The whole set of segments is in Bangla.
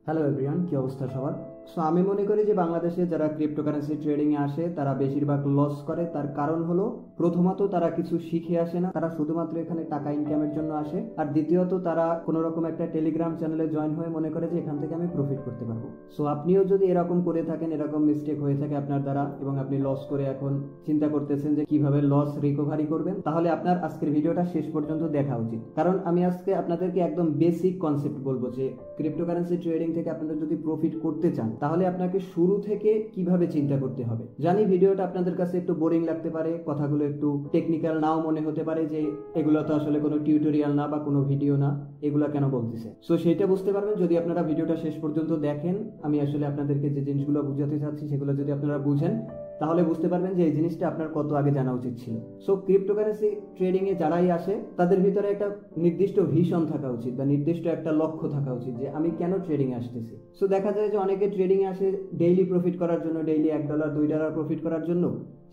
হ্যালো এভরিওয়ান, কি অবস্থা সবার? সো আমি মনে করি যে বাংলাদেশে যারা ক্রিপ্টোকারেন্সি ট্রেডিংয়ে আসে তারা বেশিরভাগ লস করে। তার কারণ হলো, প্রথমত তারা কিছু শিখে আসে না, তারা শুধুমাত্র এখানে টাকা ইনকামের জন্য আসে। আর দ্বিতীয়ত তারা কোনো রকম একটা টেলিগ্রাম চ্যানেলে জয়েন হয়ে মনে করে যে এখান থেকে আমি প্রফিট করতে পারবো। সো আপনিও যদি এরকম করে থাকেন, এরকম মিস্টেক হয়ে থাকে আপনার দ্বারা, এবং আপনি লস করে এখন চিন্তা করতেছেন যে কিভাবে লস রিকভারি করবেন, তাহলে আপনার আজকের ভিডিওটা শেষ পর্যন্ত দেখা উচিত। কারণ আমি আজকে আপনাদেরকে একদম বেসিক কনসেপ্ট বলবো যে ক্রিপ্টোকারেন্সি ট্রেডিং থেকে আপনারা যদি প্রফিট করতে চান তাহলে আপনাকে শুরু থেকে কিভাবে চিন্তা করতে হবে। জানি ভিডিওটা আপনাদের কাছে একটু বোরিং লাগতে পারে, কথাগুলো একটু টেকনিক্যাল নাও মনে হতে পারে যে এগুলো তো আসলে কোনো টিউটোরিয়াল না বা কোনো ভিডিও না, এগুলো কেন বলতেছে। সো সেটা বুঝতে পারবেন যদি আপনারা ভিডিওটা শেষ পর্যন্ত দেখেন। আমি আসলে আপনাদেরকে যে জিনিসগুলো বুঝাতে চাচ্ছি সেগুলো যদি আপনারা বুঝেন তাহলে বুঝতে পারবেন যে এই জিনিসটা আপনার কত আগে জানা উচিত ছিল। সো ক্রিপ্টোকারেন্সি ট্রেডিং এ যারাই আসে তাদের ভিতরে একটা নির্দিষ্ট ভিশন থাকা উচিত বা নির্দিষ্ট একটা লক্ষ্য থাকা উচিত যে আমি কেন ট্রেডিং এ আসতেছি। সো দেখা যায় যে অনেকে ট্রেডিং এ আসে ডেইলি প্রফিট করার জন্য, ডেইলি $1 $2 প্রফিট করার জন্য।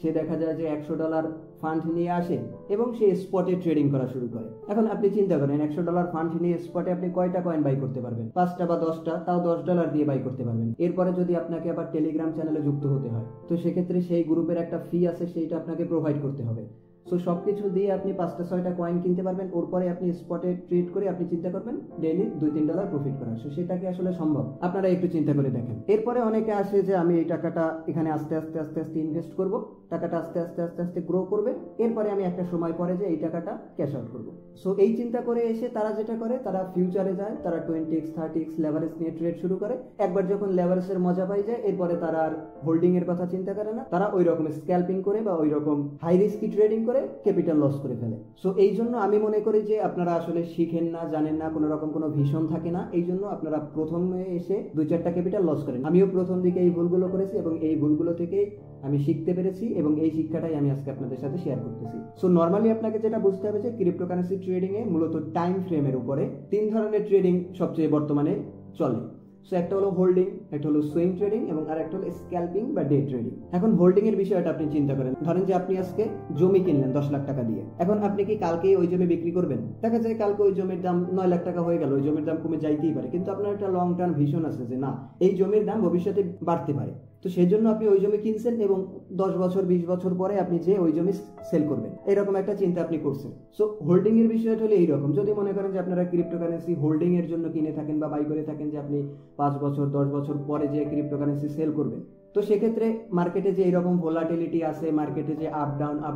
সে দেখা যায় যে $100 ফান্ড নিয়ে আসে এবং সে স্পটে ট্রেডিং করা শুরু করে। এখন আপনি চিন্তা করেন, $100 ফান্ড নিয়ে স্পটে আপনি কয়টা কয়েন বাই করতে পারবেন? 5টা বা 10টা, তাও $10 দিয়ে বাই করতে পারবেন। এরপরে যদি আপনাকে আবার টেলিগ্রাম চ্যানেলে যুক্ত হতে হয়, তো সেক্ষেত্রে সেই গ্রুপের একটা ফি আছে, সেইটা আপনাকে প্রোভাইড করতে হবে। সো সবকিছু দিয়ে আপনি 5টা 6টা কয়েন কিনতে পারবেন। ওরপরে আপনি স্পটে ট্রেড করে আপনি চিন্তা করবেন ডেইলি $2-3 প্রফিট করার। সো সেটা কি আসলে সম্ভব? আপনারা একটু চিন্তা করে দেখেন। এরপরে অনেকে আসে যে আমি এই টাকাটা এখানে আস্তে আস্তে আস্তে আস্তে ইনভেস্ট করব, টাকাটা আস্তে আস্তে আস্তে আস্তে গ্রো করবে, এরপরে আমি একটা সময় পরে যে এই টাকাটা ক্যাশ আউট করবো। সো এই চিন্তা করে এসে তারা যেটা করে, তারা ফিউচারে যায়, তারা 20x 30x লেভারেজ নিয়ে ট্রেড শুরু করে। একবার যখন লেভারেজের মজা পাই যায়, এরপরে তারা আর হোল্ডিং এর কথা চিন্তা করে না, তারা ওই রকম স্ক্যাল্পিং করে বা ওই রকম হাই রিস্কি ট্রেডিং করে ক্যাপিটাল লস করে ফেলে। সো এই জন্য আমি মনে করি যে আপনারা আসলে শিখেন না, জানেন না, কোনো রকম কোনো ভিশন থাকে না, এই জন্য আপনারা প্রথমে এসে 2-4টা ক্যাপিটাল লস করেন। আমিও প্রথম দিকে এই ভুলগুলো করেছি এবং এই ভুলগুলো থেকে আমি শিখতে পেরেছি এবং এই শিক্ষাটাই আমি আজকে আপনাদের সাথে শেয়ার করতেছি। সো নর্মালি আপনাকে যেটা বুঝতে হবে যে ক্রিপ্টোকারেন্সি ট্রেডিং এ মূলত টাইম ফ্রেমের উপরে 3 ধরনের ট্রেডিং সবচেয়ে বর্তমানে চলে। সো একটা হলো হোল্ডিং, একটা হলো সুইং ট্রেডিং এবং আরেকটা হলো স্ক্যাল্পিং বা ডে ট্রেডিং। এখন হোল্ডিং এর বিষয়টা আপনি চিন্তা করেন, ধরেন যে আপনি আজকে জমি কিনলেন 10 লাখ টাকা দিয়ে। এখন আপনি কি কালকেই ওই জমি বিক্রি করবেন? দেখা যায় কালকে ওই জমির দাম 9 লাখ টাকা হয়ে গেল, ওই জমির দাম কমে যাইতেই পারে, কিন্তু আপনার একটা লং টার্ম ভিশন আছে যে না, এই জমির দাম ভবিষ্যতে বাড়তে পারে। তো সেই জন্য আপনি ওই জমি কিনছেন এবং 10 বছর 20 বছর পরে আপনি যে ওই জমি সেল করবেন, এরকম একটা চিন্তা আপনি করছেন। সো হোল্ডিং এর বিষয়টা হলো এইরকম। যদি মনে করেন যে আপনারা ক্রিপ্টোকারেন্সি হোল্ডিং এর জন্য কিনে থাকেন বা বাই করে থাকেন যে আপনি 5 বছর 10 বছর পরে যে ক্রিপ্টোকারেন্সি সেল করবেন, তো সেক্ষেত্রে মার্কেটে যে এরকম ভোলাটিলিটি আছে, মার্কেটে যে আপ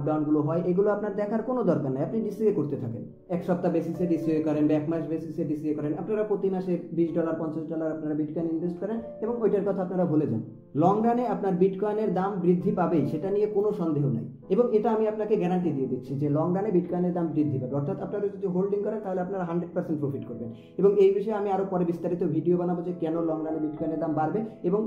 ডাউন গুলো হয়, এগুলো আপনার দেখার কোনো দরকার নেই। আপনি ডিসিএ করতে থাকেন, এক সপ্তাহ বেসিসে ডিসিএ করেন বা 1 মাস বেসিসে ডিসিএ করেন। আপনারা প্রতি মাসে $20 $50 আপনারা বিটকয়েন ইনভেস্ট করেন এবং ওইটার কথা আপনারা ভুলে যান। লং রানে আপনার বিটকয়েনের দাম বৃদ্ধি পাবেই, সেটা নিয়ে কোনো সন্দেহ নাই। এবং এটা আমি আপনাকে গ্যারান্টি দিয়ে দিচ্ছি যে লং রানে বিটকয়েনের দাম বৃদ্ধি পাবে। অর্থাৎ আপনারা যদি হোল্ডিং করেন তাহলে আপনারা 100% প্রফিট করবেন। এবং এই বিষয়ে আমি আরো পরে বিস্তারিত ভিডিও বানাবো যে কেন লং রানে বিটকয়েনের দাম বাড়বে। এবং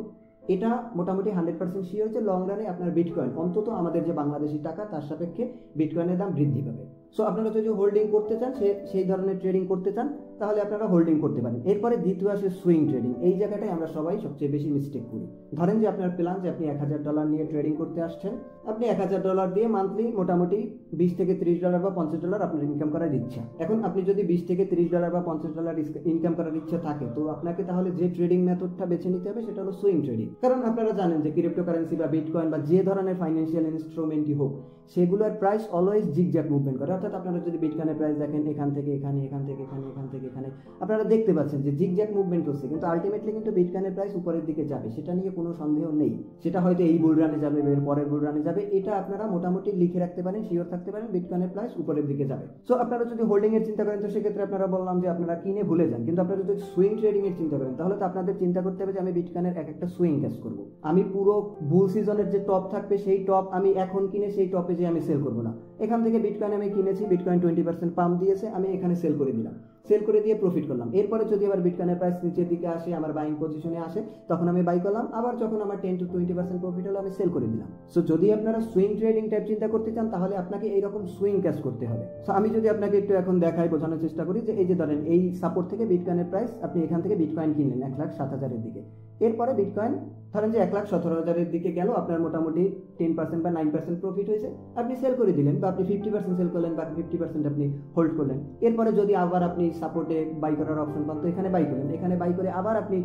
এটা মোটামুটি 100% শিওর যে লং রানে আপনার বিটকয়েন, অন্তত আমাদের যে বাংলাদেশি টাকা তার সাপেক্ষে বিটকয়েনের দাম বৃদ্ধি পাবে। সো আপনারা যদি হোল্ডিং করতে চান, সেই ধরনের ট্রেডিং করতে চান, তাহলে আপনারা হোল্ডিং করতে পারেন। এরপরে দ্বিতীয় আসে সুইং ট্রেডিং। এই জায়গাটায় আমরা সবাই সবচেয়ে বেশি মিস্টেক করি। ধরেন যে আপনার প্ল্যান যে আপনি $1000 নিয়ে ট্রেডিং করতে আসছেন, আপনি $1000 দিয়ে মান্থলি মোটামুটি $20 থেকে $30 বা $50 আপনার ইনকাম করার ইচ্ছা। এখন আপনি যদি $20 থেকে $30 বা $50 ইনকাম করার ইচ্ছা থাকে, তো আপনাকে তাহলে যে ট্রেডিং মেথডটা বেছে নিতে হবে সেটা হলো সুইং ট্রেডিং। কারণ আপনারা জানেন যে ক্রিপ্টোকারেন্সি বা বিটকয়েন বা যে ধরনের ফাইন্যান্সিয়াল ইনস্ট্রুমেন্টই হোক, সেগুলোর প্রাইস অলওয়েজ জিগজ্যাগ মুভমেন্ট করে। অর্থাৎ আপনারা যদি বিটকয়েনের প্রাইস দেখেন, এখান থেকে এখানে, এখান থেকে এখানে, এখান থেকে এখানে, আপনারা দেখতে পাচ্ছেন যে জিগজ্যাগ মুভমেন্ট হচ্ছে, কিন্তু আলটিমেটলি কিন্তু বিটকয়েনের প্রাইস উপরের দিকে যাবে, সেটা নিয়ে কোনো সন্দেহ নেই। সেটা হয়তো এই বুল রানে যাবে, এর পরের বুল রানে যাবে, এটা আপনারা মোটামুটি লিখে রাখতে পারেন, শিওর থাকতে পারেন বিটকয়েনের প্রাইস উপরের দিকে যাবে। সো আপনারা যদি হোল্ডিং এর চিন্তা করেন, তো সেক্ষেত্রে আপনারা বললাম যে আপনারা কিনে ভুলে যান। কিন্তু আপনারা যদি সুইং ট্রেডিং এর চিন্তা করেন, তাহলে তো আপনাদের চিন্তা করতে হবে যে আমি বিটকয়েনের একটা সুইং ক্যাচ করব। আমি পুরো বুল সিজনের যে টপ থাকবে সেই টপ আমি এখন কিনে সেই টপে যে আমি সেল করবো না। এখান থেকে বিটকয়েন আমি কিনেছি, বিটকয়েন 20% পাম্প দিয়েছে, আমি এখানে সেল করে দিলাম, সেল করে দিয়ে প্রফিট করলাম। এরপরে যদি আবার বিটকয়েনের প্রাইস নিচের দিকে আসে, আমার বাইং পজিশনে আসে, তখন আমি বাই করলাম, আবার যখন আমার 10 to 20% প্রফিট হলো আমি সেল করে দিলাম। সো যদি আপনারা সুইং ট্রেডিং টাইপ চিন্তা করতে চান, তাহলে আপনাকে এইরকম সুইং ক্যাচ করতে হবে। সো আমি যদি আপনাকে একটু এখন দেখাই, বোঝানোর চেষ্টা করি যে এই যে ধরেন এই সাপোর্ট থেকে বিটকয়েনের প্রাইস, আপনি এখান থেকে বিটকয়েন কিনলেন 1,07,000 এর দিকে। এরপরে বিটকয়েন ধরেন যে 1,17,000-এর দিকে গেল, আপনার মোটামুটি 10% বা 9% প্রফিট হয়েছে, আপনি সেল করে দিলেন, বা আপনি 50% সেল করলেন, বা 50% আপনি হোল্ড করলেন। এরপরে যদি আবার আপনি সাপোর্টে বাই করার অপশন পান, তো এখানে বাই করলেন, এখানে বাই করে আবার আপনি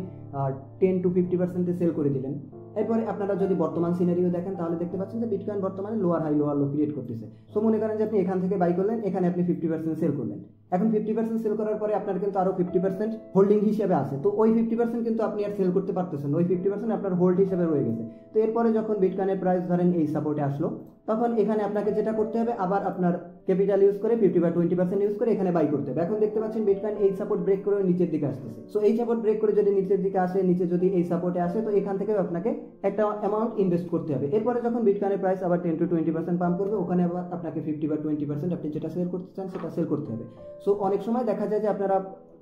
10 to 50% সেল করে দিলেন। এরপরে আপনারা যদি বর্তমান সিনারিও দেখেন তাহলে দেখতে পাচ্ছেন যে বিটকয়েন বর্তমানে lower high lower low create করতেছে। সো মনে করেন যে আপনি এখান থেকে বাই করলেন, এখানে আপনি 50% সেল করলেন। এখন 50% সেল করার পরে আপনার কিন্তু আরো 50% হোল্ডিং হিসেবে আছে, তো ওই 50% কিন্তু আপনি আর সেল করতে পারতেছেন, ওই 50% আপনার হোল্ড হিসেবে রয়ে গেছে। তো এরপরে যখন বিটকয়েনের প্রাইস ধরেন এই সাপোর্টে আসলো, তখন এখানে আপনাকে যেটা করতে হবে, আবার আপনার ক্যাপিটাল ইউজ করে 50 বা 20% ইউজ করে এখানে বাই করতে হবে। এখন দেখতে পাচ্ছেন বিটকয়েন এই সাপোর্ট ব্রেক করে নিচের দিকে আসতেছে। সো এই সাপোর্ট ব্রেক করে যদি নিচের দিকে আসে, নিচে যদি এই সাপোর্টে আসে, তো এখান থেকে আপনাকে একটা অ্যামাউন্ট ইনভেস্ট করতে হবে। এরপরে যখন বিটকয়েনের প্রাইস আবার 10 to 20% পাম্প করবে, ওখানে আবার আপনাকে 50 বা 20% আপনি যেটা সেল করতে চান সেটা সেল করতে হবে। সো অনেক সময় দেখা যায় যে আপনারা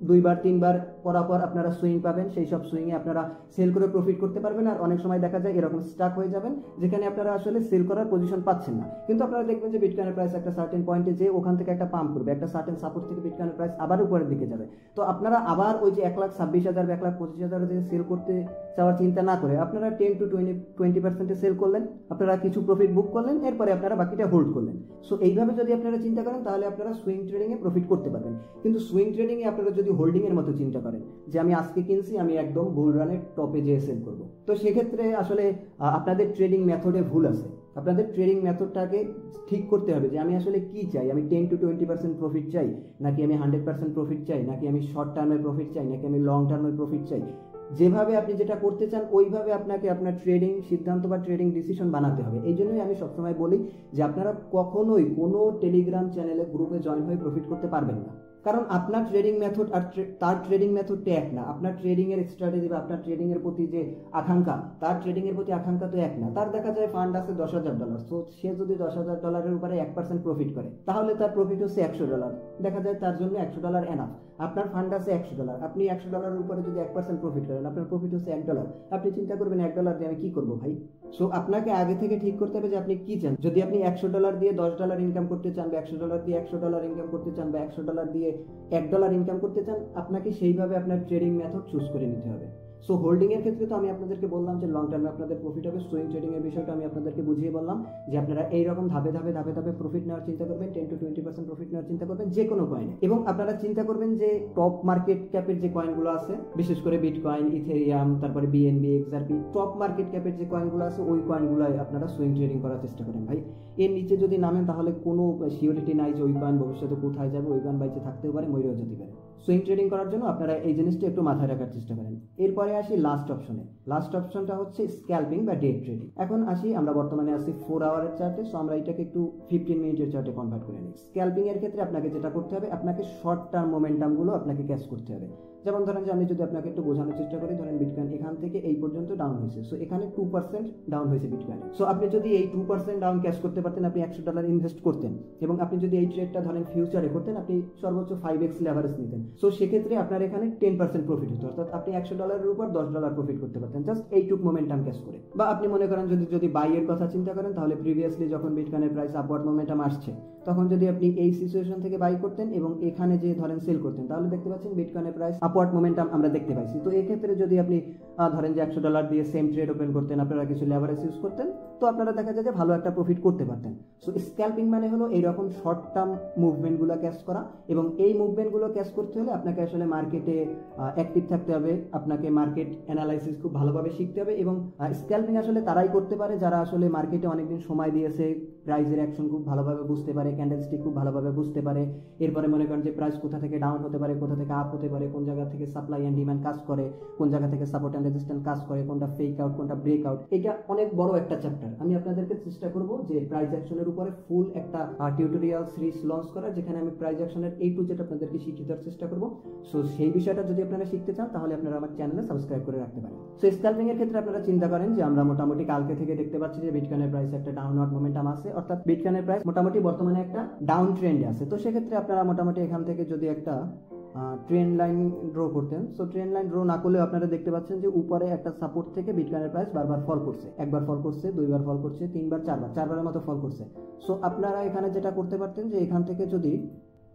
2বার 3বার পরাপর আপনারা সুইং পাবেন, সেই সব সুইংয়ে আপনারা সেল করে প্রফিট করতে পারবেন। আর অনেক সময় দেখা যায় এরকম স্টাক হয়ে যাবেন যেখানে আপনারা আসলে সেল করার পজিশন পাচ্ছেন না, কিন্তু আপনারা দেখবেন যে বিটকয়েনের প্রাইস একটা সার্টেন পয়েন্টে যে ওখান থেকে একটা পাম্প করবে, একটা সার্টেন সাপোর্ট থেকে বিটকয়েনের প্রাইস আবার উপরের দিকে যাবে। তো আপনারা আবার ওই যে 1,26,000 বা 1,25,000 যে সেল করতে চাওয়ার চিন্তা না করে আপনারা 10 to 20% সেল করলেন, আপনারা কিছু প্রফিট বুক করলেন, এরপরে আপনারা বাকিটা হোল্ড করলেন। সো এইভাবে যদি আপনারা চিন্তা করেন তাহলে আপনারা সুইং ট্রেডিংয়ে প্রফিট করতে পারবেন। কিন্তু সুইং ট্রেডিংয়ে আপনারা যদি হোল্ডিং এর মতো চিন্তা করেন যে আমি আজকে কিনছি, আমি একদম বুল রানের টপে যেয়ে সেল করব, তো সেক্ষেত্রে আসলে আপনাদের ট্রেডিং মেথডে ভুল আছে। আপনাদের ট্রেডিং মেথডটাকে ঠিক করতে হবে যে আমি আসলে কি চাই, আমি 10 to 20% প্রফিট চাই, নাকি আমি 100% প্রফিট চাই, নাকি আমি শর্ট টার্মের প্রফিট চাই, নাকি আমি লং টার্মের প্রফিট চাই। যেভাবে আপনি যেটা করতে চান ওইভাবে আপনাকে আপনার ট্রেডিং সিদ্ধান্ত বা ট্রেডিং ডিসিশন বানাতে হবে। এই জন্যই আমি সবসময় বলি যে আপনারা কখনোই কোনো টেলিগ্রাম চ্যানেলে গ্রুপে জয়েন হয়ে প্রফিট করতে পারবেন না, কারণ আপনার ট্রেডিং মেথড আর তার ট্রেডিং মেথডটা এক না। আপনার ট্রেডিং এর স্ট্র্যাটেজি বা আপনার ট্রেডিং এর প্রতি যে আকাঙ্ক্ষা, তার ট্রেডিং এর প্রতি আকাঙ্ক্ষা তো এক না। তার দেখা যায় ফান্ড আছে $10,000, তো সে যদি $10,000 উপরে 1% প্রফিট করে তাহলে তার প্রফিট হচ্ছে $100। দেখা যায় তার জন্য $100 এনাফ। আপনার ফান্ড আছে $100, আপনি $100 উপরে যদি 1% প্রফিট করেন, আপনার প্রফিট হচ্ছে $1। আপনি চিন্তা করবেন $1 দিয়ে আমি কি করবো ভাই। সো আপনাকে আগে থেকে ঠিক করতে হবে যে আপনি কি চান। যদি আপনি $100 দিয়ে $10 ইনকাম করতে চান, বা $100 দিয়ে $100 ইনকাম করতে চান, বা $100 দিয়ে $1 ইনকাম করতে চান, আপনাকে সেইভাবে আপনার ট্রেডিং মেথড চুজ করে নিতে হবে। সো হোল্ডিং এর ক্ষেত্রে তো আমি আপনাদেরকে বললাম যে লং টার্মে আপনাদের প্রফিট হবে। সুইং ট্রেডিং এর বিষয়টা আমি আপনাদেরকে বুঝিয়ে বললাম যে আপনারা এইরকম ধাপে ধাপে প্রফিট নেওয়ার চিন্তা করবেন, 10 to 20% প্রফিট নেওয়ার চিন্তা করবেন যে কোনো কয়েনে। এবং আপনারা চিন্তা করবেন যে টপ মার্কেট ক্যাপের যে কয়েনগুলো আছে, বিশেষ করে বিটকয়েন, ইথেরিয়াম, তারপরে বিএনবি, এক্সআরপি, টপ মার্কেট ক্যাপের যে কয়েনগুলো আছে ওই কয়েনগুলোই আপনারা সুইং ট্রেডিং করার চেষ্টা করেন ভাই। এর নিচে যদি নামেন তাহলে কোনো সিওরিটি নাই যে ওই কয়েন ভবিষ্যতে কোথায় যাবে, ওই কয়েন বাইচে থাকতেও পারে, মরেও যেতে পারে। সুইং ট্রেডিং করার জন্য আপনারা এই জিনিসটা একটু মাথায় রাখার চেষ্টা করেন। এরপরে আসি লাস্ট অপশনে। লাস্ট অপশনটা হচ্ছে স্ক্যালপিং বা ডে ট্রেডিং। এখন আসি, আমরা বর্তমানে আছি 4 আওয়ারের চার্টে, সো আমরা এটাকে একটু 15 মিনিটের চার্টে কনভার্ট করে নিই। স্ক্যালপিং এর ক্ষেত্রে আপনাকে যেটা করতে হবে, আপনাকে শর্ট টার্ম মোমেন্টাম গুলো আপনাকে ক্যাচ করতে হবে। যেমন ধরেন যে আমি যদি আপনাকে একটু বোঝানোর চেষ্টা করি, ধরেন বিটকয়েন এখান থেকে এই পর্যন্ত ডাউন হয়েছে, সো এখানে 2% ডাউন হয়েছে বিটকয়েন। সো আপনি যদি এই 2% ডাউন ক্যাচ করতে পারতেন, আপনি $100 ইনভেস্ট করতেন, এবং আপনি যদি এই ট্রেডটা ধরেন ফিউচারে করতেন, আপনি সর্বোচ্চ 5x লেভারেজ নিতেন। সো সেক্ষেত্রে আপনার এখানে 10% প্রফিট হতো, অর্থাৎ আপনি $100 উপর $10 প্রফিট করতে পারতেন জাস্ট এইটুক মোমেন্টাম ক্যাচ করে। বা আপনি মনে করেন যদি বাইয়ের কথা চিন্তা করেন, তাহলে প্রিভিয়াসলি যখন বিটকয়েনের প্রাইস আপওয়ার্ড মোমেন্টাম আসছে, তখন যদি আপনি এই সিচুয়েশন থেকে বাই করতেন এবং এখানে যে ধরেন সেল করতেন, তাহলে দেখতে পাচ্ছেন বিটকয়েনের প্রাইস আপওয়ার্ড মোমেন্টাম আমরা দেখতে পাইছি। তো এই ক্ষেত্রে যদি আপনি ধরেন যে $100 দিয়ে সেম ট্রেড ওপেন করতেন, আপনারা কিছু লেভারেজ ইউজ করতেন, তো আপনারা দেখা যায় যে ভালো একটা প্রফিট করতে পারতেন। সো স্ক্যালপিং মানে হলো এইরকম শর্ট টার্ম মুভমেন্টগুলো ক্যাচ করা, এবং এই মুভমেন্টগুলো ক্যাচ করতে হলে আপনাকে আসলে মার্কেটে অ্যাক্টিভ থাকতে হবে, আপনাকে মার্কেট অ্যানালাইসিস খুব ভালোভাবে শিখতে হবে। এবং স্ক্যালপিং আসলে তারাই করতে পারে যারা আসলে মার্কেটে অনেকদিন সময় দিয়েছে, প্রাইসের অ্যাকশন খুব ভালোভাবে বুঝতে পারে, ক্যান্ডেলস্টিক খুব ভালোভাবে বুঝতে পারে। এরপরে মনে করেন যে প্রাইস কোথা থেকে ডাউন হতে পারে, কোথা থেকে আপ হতে পারে, কোন জায়গা থেকে সাপ্লাই অ্যান্ড ডিমান্ড কাজ করে, কোন জায়গা থেকে সাপোর্ট অ্যান্ড রেজিস্ট্যান্স কাজ করে, কোনটা ফেক আউট, কোনটা ব্রেক আউট। এটা অনেক বড় একটা চ্যাপ্টার। আমি আপনাদেরকে চেষ্টা করব যে প্রাইস অ্যাকশনের উপরে ফুল একটা টিউটোরিয়াল সিরিজ লঞ্চ করার, যেখানে আমি প্রাইস অ্যাকশনের A to Z আপনাদেরকে শিখিয়ে দেওয়ার চেষ্টা করব। সো সেই বিষয়টা যদি আপনারা শিখতে চান তাহলে আপনারা আমার চ্যানেলে সাবস্ক্রাইব করে রাখতে পারেন। সো স্ক্যালপিং এর ক্ষেত্রে আপনারা চিন্তা করেন যে আমরা মোটামুটি কালকে থেকে দেখতে পাচ্ছি যে বিটকয়েনের প্রাইস একটা ডাউনওয়ার্ড মোমেন্টাম আছে, অর্থাৎ বিটকয়েনের প্রাইস মোটামুটি বর্তমানে একটা ডাউন ট্রেন্ডে আছে। তো সেক্ষেত্রে আপনারা মোটামুটি এখান থেকে যদি একটা ট্রেন্ড লাইন ড্র করতেন, সো ট্রেন্ড লাইন ড্র না করলেও আপনারা দেখতে পাচ্ছেন যে উপরে একটা সাপোর্ট থেকে বিটকয়েনের প্রাইস বারবার ফল করছে, একবার ফল করছে, দুইবার ফল করছে, তিনবার, চারবারের মতো ফল করছে। সো আপনারা এখানে যেটা করতে পারতেন যে এখান থেকে যদি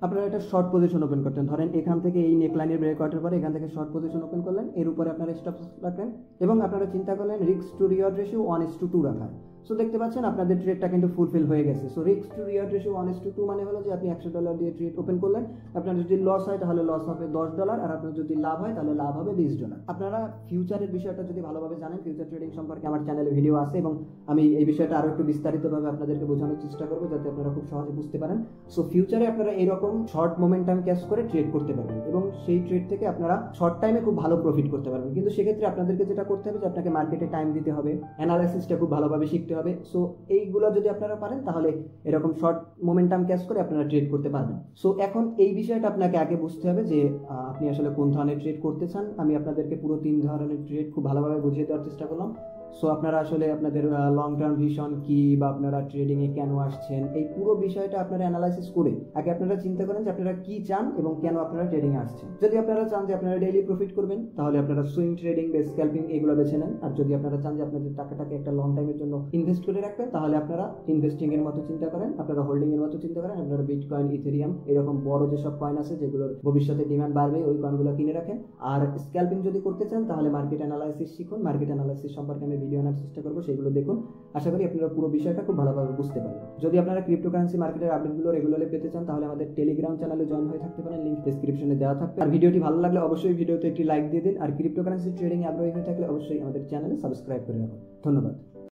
আপনারা একটা শর্ট পজিশন ওপেন করতেন, ধরেন এখান থেকে এই নেকলাইনের ব্রেক আউটের পরে এখান থেকে শর্ট পজিশন ওপেন করলেন, এর উপরে আপনারা স্টপ রাখলেন এবং আপনারা চিন্তা করলেন রিস্ক টু রিওয়ার্ড রেশিও 1:2 রাখার। সো দেখতে পাচ্ছেন আপনাদের ট্রেডটা কিন্তু ফুলফিল হয়ে গেছে। So risk to reward ratio 1:2 মানে হলো যে আপনি $100 দিয়ে ট্রেড ওপেন করলেন, আপনার যদি লস হয় তাহলে লস হবে $10, আর আপনার যদি লাভ হয় তাহলে লাভ হবে $20। আপনারা ফিউচারের বিষয়টা যদি ভালোভাবে জানেন, ফিউচার ট্রেডিং সম্পর্কে আমার চ্যানেলে ভিডিও আছে এবং আমি এই বিষয়টা আরো একটু বিস্তারিতভাবে আপনাদেরকে বোঝানোর চেষ্টা করবো যাতে আপনারা খুব সহজে বুঝতে পারেন। সো ফিউচারে আপনারা এরকম শর্ট মোমেন্টাম ক্যাচ করে ট্রেড করতে পারবেন এবং সেই ট্রেড থেকে আপনারা শর্ট টাইমে খুব ভালো প্রফিট করতে পারবেন। কিন্তু সেক্ষেত্রে আপনাদেরকে যেটা করতে হবে যে আপনাকে মার্কেটে টাইম দিতে হবে, অ্যানালাইসিসটা খুব ভালোভাবে শিখতে হবে। সো এইগুলো যদি আপনারা পারেন তাহলে এরকম শর্ট মোমেন্টাম ক্যাচ করে আপনারা ট্রেড করতে পারবেন। সো এখন এই বিষয়টা আপনাকে আগে বুঝতে হবে যে আপনি আসলে কোন ধরনের ট্রেড করতে চান। আমি আপনাদেরকে পুরো 3 ধরনের ট্রেড খুব ভালোভাবে বুঝিয়ে দেওয়ার চেষ্টা করলাম। সো আপনারা আসলে আপনাদের লং টার্ম ভিশন কি বা আপনারা ট্রেডিং এ কেন আসছেন, এই পুরো বিষয়টা আপনারা অ্যানালাইসিস করে আগে আপনারা চিন্তা করেন যে আপনারা কি চান এবং কেন আপনারা ট্রেডিং এ আসছেন। যদি আপনারা চান যে আপনারা ডেইলি প্রফিট করবেন তাহলে আপনারা সুইং ট্রেডিং বা স্ক্যালপিং এগুলো বেছে নেন, আর যদি আপনারা চান যে আপনাদের টাকাটাকে একটা লং টাইমের জন্য ইনভেস্ট করে রাখবেন তাহলে আপনারা ইনভেস্টিং এর মতো চিন্তা করেন, আপনারা হোল্ডিং এর মতো চিন্তা করেন, আপনারা বিটকয়েন, ইথেরিয়াম এরকম বড় যেসব কয়েন আছে যেগুলোর ভবিষ্যতে ডিমান্ড বাড়বে ওই কয়েনগুলো কিনে রাখেন। আর স্ক্যালপিং যদি করতে চান তাহলে মার্কেট অ্যানালাইসিস শিখুন, মার্কেট অ্যানালাইসিস সম্পর্কে আমি ভিডিও আনার চেষ্টা করবো, সেগুলো দেখুন। আশা করি আপনারা পুরো বিষয়টা খুব ভালোভাবে বুঝতে পারবেন। যদি আপনারা ক্রিপ্টোকারেন্সি মার্কেটের আপডেটগুলো রেগুলারলি পেতে চান তাহলে আমাদের টেলিগ্রাম চ্যানেলে জয়েন হয়ে থাকতে পারেন, লিংক ডেসক্রিপশনে দেওয়া থাকবে। আর ভিডিওটি ভালো লাগলে অবশ্যই ভিডিওতে একটি লাইক দিয়ে দিন, আর ক্রিপ্টোকারেন্সি ট্রেডিং আগ্রহী হয়ে থাকলে অবশ্যই আমাদের চ্যানেলে সাবস্ক্রাইব করে রাখুন। ধন্যবাদ।